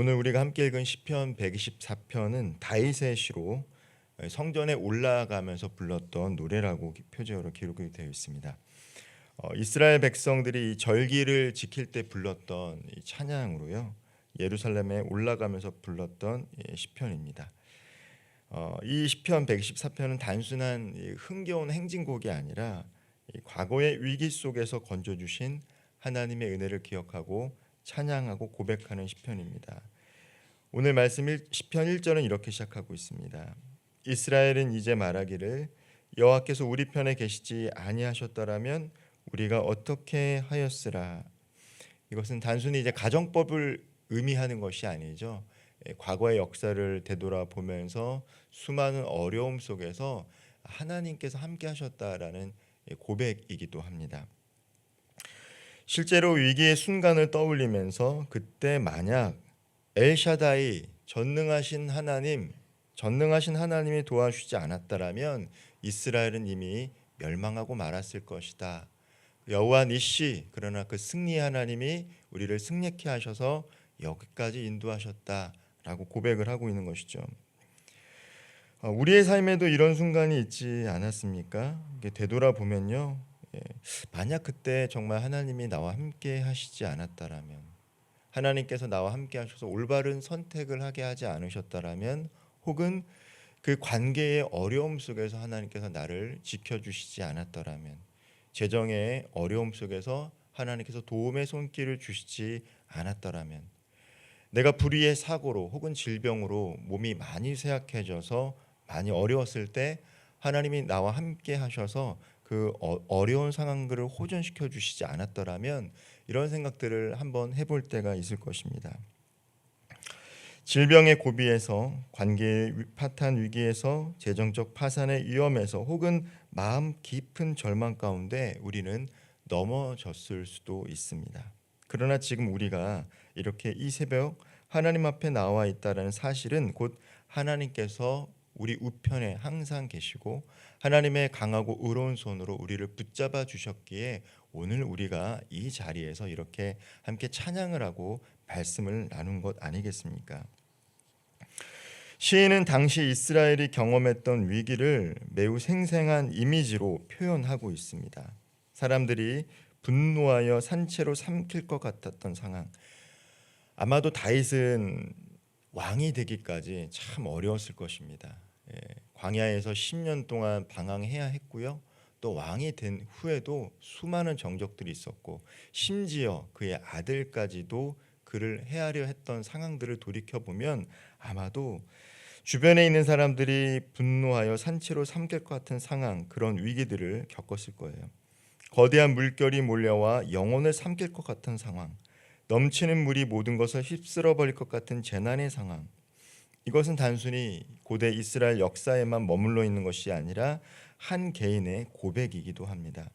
오늘 우리가 함께 읽은 시편 124편은 다윗의 시로 성전에 올라가면서 불렀던 노래라고 표제어로 기록이 되어 있습니다. 이스라엘 백성들이 이 절기를 지킬 때 불렀던 이 찬양으로요, 예루살렘에 올라가면서 불렀던 시편입니다. 이 시편 124편은 단순한 흥겨운 행진곡이 아니라 과거의 위기 속에서 건져주신 하나님의 은혜를 기억하고 찬양하고 고백하는 시편입니다. 오늘 말씀 시편 1절은 이렇게 시작하고 있습니다. 이스라엘은 이제 말하기를 여호와께서 우리 편에 계시지 아니하셨더라면 우리가 어떻게 하였으라. 이것은 단순히 이제 가정법을 의미하는 것이 아니죠. 과거의 역사를 되돌아보면서 수많은 어려움 속에서 하나님께서 함께 하셨다라는 고백이기도 합니다. 실제로 위기의 순간을 떠올리면서 그때 만약 엘샤다이 전능하신 하나님이 도와주지 않았다라면 이스라엘은 이미 멸망하고 말았을 것이다. 여호와 니시, 그러나 그 승리의 하나님이 우리를 승리케 하셔서 여기까지 인도하셨다라고 고백을 하고 있는 것이죠. 우리의 삶에도 이런 순간이 있지 않았습니까? 되돌아보면요, 만약 그때 정말 하나님이 나와 함께 하시지 않았다라면, 하나님께서 나와 함께 하셔서 올바른 선택을 하게 하지 않으셨다라면, 혹은 그 관계의 어려움 속에서 하나님께서 나를 지켜주시지 않았더라면, 재정의 어려움 속에서 하나님께서 도움의 손길을 주시지 않았더라면, 내가 불의의 사고로 혹은 질병으로 몸이 많이 쇠약해져서 많이 어려웠을 때 하나님이 나와 함께 하셔서 그 어려운 상황들을 호전시켜 주시지 않았더라면, 이런 생각들을 한번 해볼 때가 있을 것입니다. 질병의 고비에서, 관계의 파탄 위기에서, 재정적 파산의 위험에서, 혹은 마음 깊은 절망 가운데 우리는 넘어졌을 수도 있습니다. 그러나 지금 우리가 이렇게 이 새벽 하나님 앞에 나와 있다는 사실은 곧 하나님께서 우리 우편에 항상 계시고 하나님의 강하고 의로운 손으로 우리를 붙잡아 주셨기에 오늘 우리가 이 자리에서 이렇게 함께 찬양을 하고 말씀을 나눈 것 아니겠습니까? 시인은 당시 이스라엘이 경험했던 위기를 매우 생생한 이미지로 표현하고 있습니다. 사람들이 분노하여 산채로 삼킬 것 같았던 상황. 아마도 다윗은 왕이 되기까지 참 어려웠을 것입니다. 광야에서 10년 동안 방황해야 했고요. 또 왕이 된 후에도 수많은 정적들이 있었고, 심지어 그의 아들까지도 그를 해하려 했던 상황들을 돌이켜보면 아마도 주변에 있는 사람들이 분노하여 산채로 삼킬 것 같은 상황, 그런 위기들을 겪었을 거예요. 거대한 물결이 몰려와 영혼을 삼킬 것 같은 상황, 넘치는 물이 모든 것을 휩쓸어 버릴 것 같은 재난의 상황. 이것은 단순히 고대 이스라엘 역사에만 머물러 있는 것이 아니라 한 개인의 고백이기도 합니다.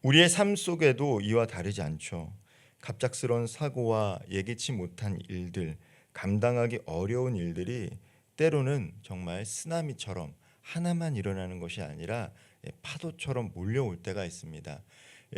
우리의 삶 속에도 이와 다르지 않죠. 갑작스러운 사고와 예기치 못한 일들, 감당하기 어려운 일들이 때로는 정말 쓰나미처럼 하나만 일어나는 것이 아니라 파도처럼 몰려올 때가 있습니다.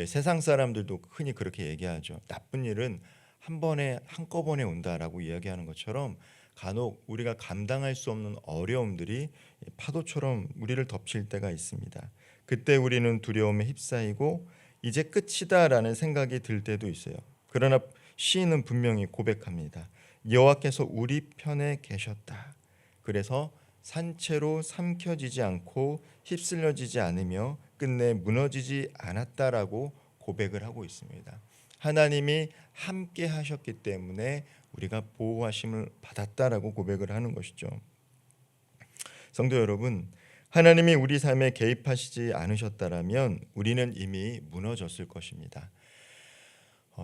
세상 사람들도 흔히 그렇게 얘기하죠. 나쁜 일은 한꺼번에 온다라고 이야기하는 것처럼 간혹 우리가 감당할 수 없는 어려움들이 파도처럼 우리를 덮칠 때가 있습니다. 그때 우리는 두려움에 휩싸이고 이제 끝이다라는 생각이 들 때도 있어요. 그러나 시인은 분명히 고백합니다. 여호와께서 우리 편에 계셨다. 그래서 산채로 삼켜지지 않고 휩쓸려지지 않으며 끝내 무너지지 않았다라고 고백을 하고 있습니다. 하나님이 함께 하셨기 때문에 우리가 보호하심을 받았다라고 고백을 하는 것이죠. 성도 여러분, 하나님이 우리 삶에 개입하시지 않으셨다라면 우리는 이미 무너졌을 것입니다.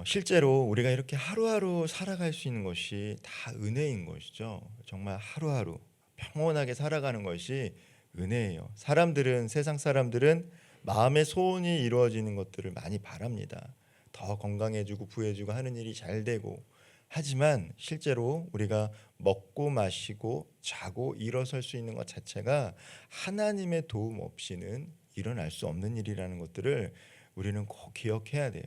실제로 우리가 이렇게 하루하루 살아갈 수 있는 것이 다 은혜인 것이죠. 정말 하루하루 평온하게 살아가는 것이 은혜예요. 세상 사람들은 마음의 소원이 이루어지는 것들을 많이 바랍니다. 더 건강해지고 부해지고 하는 일이 잘 되고. 하지만 실제로 우리가 먹고 마시고 자고 일어설 수 있는 것 자체가 하나님의 도움 없이는 일어날 수 없는 일이라는 것들을 우리는 꼭 기억해야 돼요.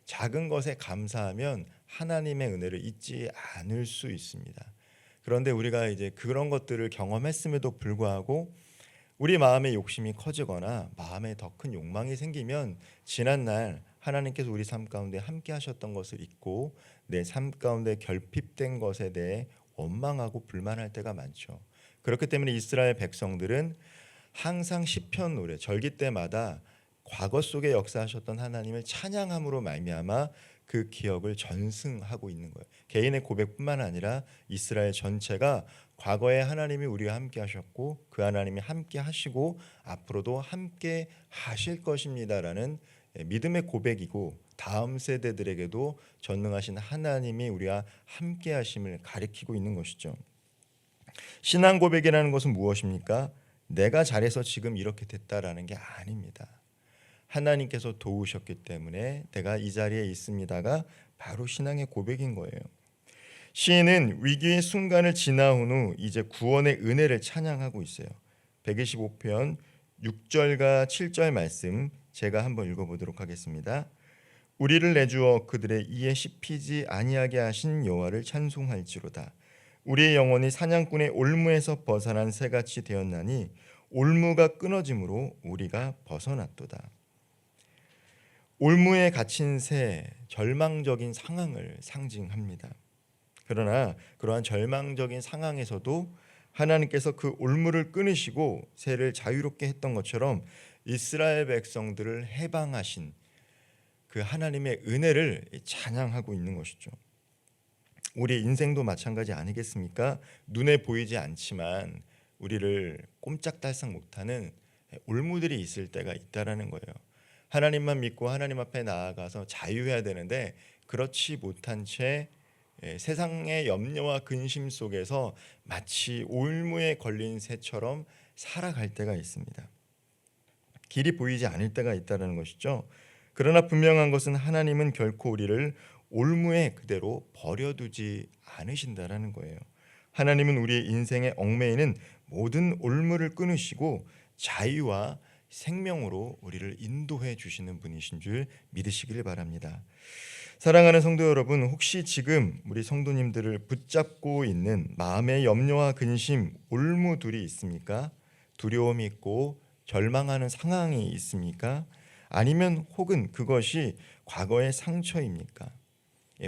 작은 것에 감사하면 하나님의 은혜를 잊지 않을 수 있습니다. 그런데 우리가 이제 그런 것들을 경험했음에도 불구하고 우리 마음의 욕심이 커지거나 마음에 더 큰 욕망이 생기면 지난날 하나님께서 우리 삶 가운데 함께 하셨던 것을 잊고 내 삶 가운데 결핍된 것에 대해 원망하고 불만할 때가 많죠. 그렇기 때문에 이스라엘 백성들은 항상 시편 노래 절기 때마다 과거 속에 역사하셨던 하나님을 찬양함으로 말미암아 그 기억을 전승하고 있는 거예요. 개인의 고백뿐만 아니라 이스라엘 전체가 과거에 하나님이 우리와 함께 하셨고 그 하나님이 함께 하시고 앞으로도 함께 하실 것입니다라는 믿음의 고백이고 다음 세대들에게도 전능하신 하나님이 우리와 함께 하심을 가리키고 있는 것이죠. 신앙 고백이라는 것은 무엇입니까? 내가 잘해서 지금 이렇게 됐다라는 게 아닙니다. 하나님께서 도우셨기 때문에 내가 이 자리에 있습니다가 바로 신앙의 고백인 거예요. 시인은 위기의 순간을 지나온 후 이제 구원의 은혜를 찬양하고 있어요. 125편 6절과 7절 말씀 제가 한번 읽어보도록 하겠습니다. 우리를 내주어 그들의 이에 씹히지 아니하게 하신 여호와를 찬송할지로다. 우리의 영혼이 사냥꾼의 올무에서 벗어난 새같이 되었나니 올무가 끊어짐으로 우리가 벗어났도다. 올무에 갇힌 새, 절망적인 상황을 상징합니다. 그러나 그러한 절망적인 상황에서도 하나님께서 그 올무를 끊으시고 새를 자유롭게 했던 것처럼 이스라엘 백성들을 해방하신 그 하나님의 은혜를 찬양하고 있는 것이죠. 우리 인생도 마찬가지 아니겠습니까? 눈에 보이지 않지만 우리를 꼼짝달싹 못하는 올무들이 있을 때가 있다라는 거예요. 하나님만 믿고 하나님 앞에 나아가서 자유해야 되는데 그렇지 못한 채 세상의 염려와 근심 속에서 마치 올무에 걸린 새처럼 살아갈 때가 있습니다. 길이 보이지 않을 때가 있다는 것이죠. 그러나 분명한 것은 하나님은 결코 우리를 올무에 그대로 버려두지 않으신다라는 거예요. 하나님은 우리의 인생의 얽매이는 모든 올무를 끊으시고 자유와 생명으로 우리를 인도해 주시는 분이신 줄 믿으시길 바랍니다. 사랑하는 성도 여러분, 혹시 지금 우리 성도님들을 붙잡고 있는 마음의 염려와 근심, 올무들이 있습니까? 두려움이 있고 절망하는 상황이 있습니까? 아니면 혹은 그것이 과거의 상처입니까?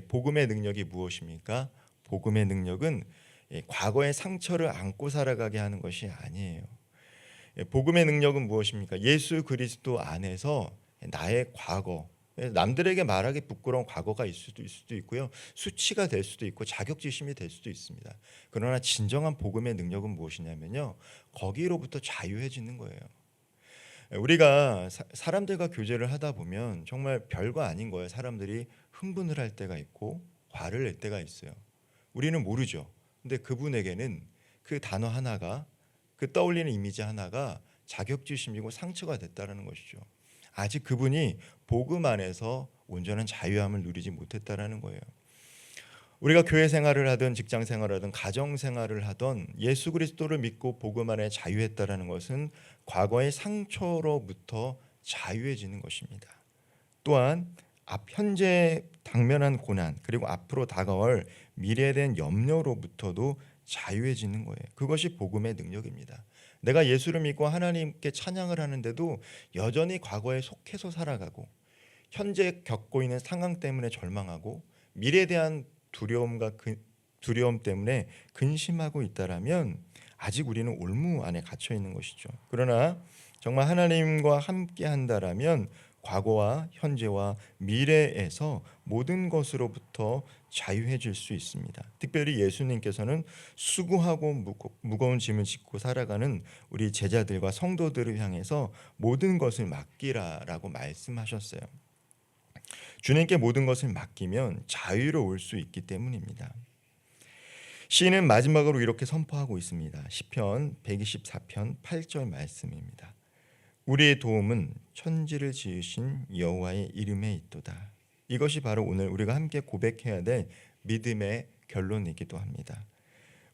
복음의 능력이 무엇입니까? 복음의 능력은 과거의 상처를 안고 살아가게 하는 것이 아니에요. 복음의 능력은 무엇입니까? 예수 그리스도 안에서 나의 과거, 남들에게 말하기 부끄러운 과거가 있을 수도 있고요. 수치가 될 수도 있고 자격지심이 될 수도 있습니다. 그러나 진정한 복음의 능력은 무엇이냐면요. 거기로부터 자유해지는 거예요. 우리가 사람들과 교제를 하다 보면 정말 별거 아닌 거예요. 사람들이 흥분을 할 때가 있고 화를 낼 때가 있어요. 우리는 모르죠. 근데 그분에게는 그 단어 하나가 그 떠올리는 이미지 하나가 자격지심이고 상처가 됐다는 것이죠. 아직 그분이 복음 안에서 온전한 자유함을 누리지 못했다는 거예요. 우리가 교회 생활을 하든 직장 생활을 하든 가정 생활을 하던 예수 그리스도를 믿고 복음 안에 자유했다는 것은 과거의 상처로부터 자유해지는 것입니다. 또한 현재 당면한 고난 그리고 앞으로 다가올 미래에 대한 염려로부터도 자유해지는 거예요. 그것이 복음의 능력입니다. 내가 예수를 믿고 하나님께 찬양을 하는데도 여전히 과거에 속해서 살아가고 현재 겪고 있는 상황 때문에 절망하고 미래에 대한 두려움 때문에 근심하고 있다라면 아직 우리는 올무 안에 갇혀 있는 것이죠. 그러나 정말 하나님과 함께 한다라면 과거와 현재와 미래에서 모든 것으로부터 자유해질 수 있습니다. 특별히 예수님께서는 수고하고 무거운 짐을 짓고 살아가는 우리 제자들과 성도들을 향해서 모든 것을 맡기라라고 말씀하셨어요. 주님께 모든 것을 맡기면 자유로울 수 있기 때문입니다. 시인은 마지막으로 이렇게 선포하고 있습니다. 시편 124편 8절 말씀입니다. 우리의 도움은 천지를 지으신 여호와의 이름에 있도다. 이것이 바로 오늘 우리가 함께 고백해야 될 믿음의 결론이기도 합니다.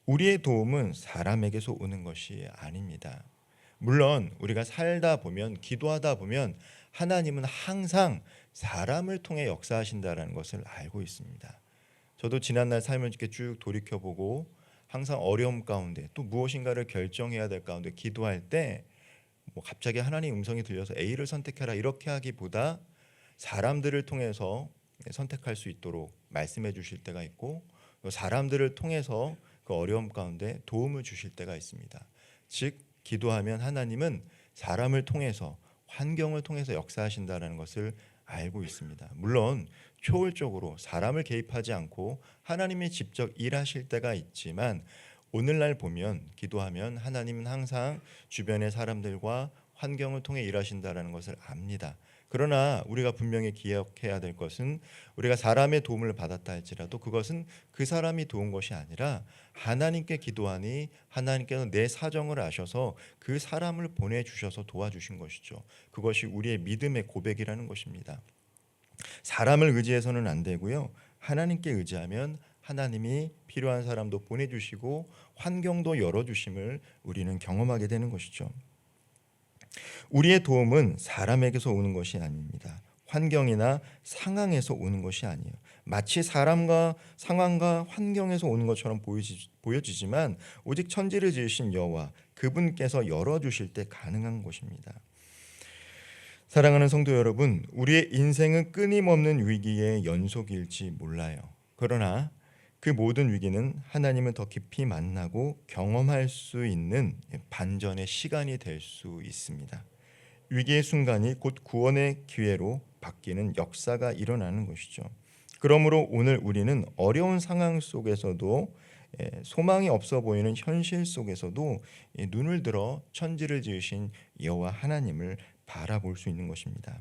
우리의 도움은 사람에게서 오는 것이 아닙니다. 물론 우리가 살다 보면 기도하다 보면 하나님은 항상 사람을 통해 역사하신다라는 것을 알고 있습니다. 저도 지난날 삶을 이렇게 쭉 돌이켜보고 항상 어려움 가운데 또 무엇인가를 결정해야 될 가운데 기도할 때 뭐 갑자기 하나님 음성이 들려서 A를 선택해라 이렇게 하기보다 사람들을 통해서 선택할 수 있도록 말씀해 주실 때가 있고 또 사람들을 통해서 그 어려움 가운데 도움을 주실 때가 있습니다. 즉 기도하면 하나님은 사람을 통해서 환경을 통해서 역사하신다는 것을 알고 있습니다. 물론 초월적으로 사람을 개입하지 않고 하나님이 직접 일하실 때가 있지만 오늘날 보면 기도하면 하나님은 항상 주변의 사람들과 환경을 통해 일하신다는 것을 압니다. 그러나 우리가 분명히 기억해야 될 것은 우리가 사람의 도움을 받았다 할지라도 그것은 그 사람이 도운 것이 아니라 하나님께 기도하니 하나님께서 내 사정을 아셔서 그 사람을 보내주셔서 도와주신 것이죠. 그것이 우리의 믿음의 고백이라는 것입니다. 사람을 의지해서는 안 되고요. 하나님께 의지하면 하나님이 필요한 사람도 보내주시고 환경도 열어주심을 우리는 경험하게 되는 것이죠. 우리의 도움은 사람에게서 오는 것이 아닙니다. 환경이나 상황에서 오는 것이 아니에요. 마치 사람과 상황과 환경에서 오는 것처럼 보여지지만 오직 천지를 지으신 여호와 그분께서 열어주실 때 가능한 것입니다. 사랑하는 성도 여러분, 우리의 인생은 끊임없는 위기의 연속일지 몰라요. 그러나 그 모든 위기는 하나님을 더 깊이 만나고 경험할 수 있는 반전의 시간이 될 수 있습니다. 위기의 순간이 곧 구원의 기회로 바뀌는 역사가 일어나는 것이죠. 그러므로 오늘 우리는 어려운 상황 속에서도 소망이 없어 보이는 현실 속에서도 눈을 들어 천지를 지으신 여호와 하나님을 바라볼 수 있는 것입니다.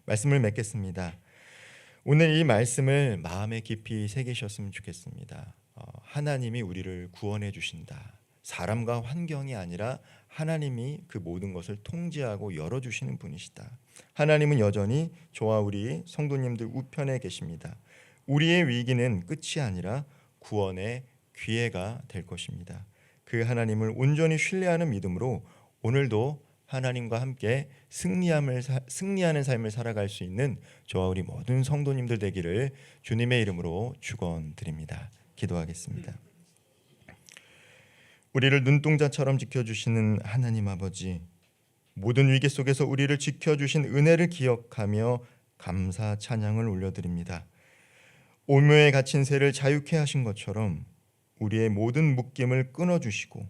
말씀을 맺겠습니다. 오늘 이 말씀을 마음에 깊이 새기셨으면 좋겠습니다. 하나님이 우리를 구원해 주신다. 사람과 환경이 아니라 하나님이 그 모든 것을 통제하고 열어주시는 분이시다. 하나님은 여전히 저와 우리 성도님들 우편에 계십니다. 우리의 위기는 끝이 아니라 구원의 기회가 될 것입니다. 그 하나님을 온전히 신뢰하는 믿음으로 오늘도 하나님과 함께 승리하는 삶을 살아갈 수 있는 저와 우리 모든 성도님들 되기를 주님의 이름으로 축원드립니다. 기도하겠습니다. 우리를 눈동자처럼 지켜주시는 하나님 아버지, 모든 위기 속에서 우리를 지켜주신 은혜를 기억하며 감사 찬양을 올려드립니다. 오묘에 갇힌 새를 자유케 하신 것처럼 우리의 모든 묶임을 끊어주시고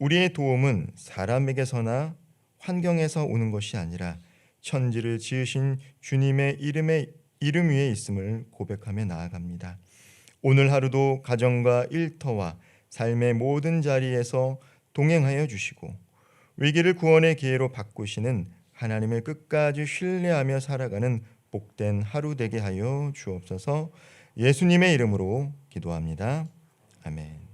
우리의 도움은 사람에게서나 환경에서 오는 것이 아니라 천지를 지으신 주님의 이름 위에 있음을 고백하며 나아갑니다. 오늘 하루도 가정과 일터와 삶의 모든 자리에서 동행하여 주시고 위기를 구원의 기회로 바꾸시는 하나님을 끝까지 신뢰하며 살아가는 복된 하루 되게 하여 주옵소서. 예수님의 이름으로 기도합니다. 아멘.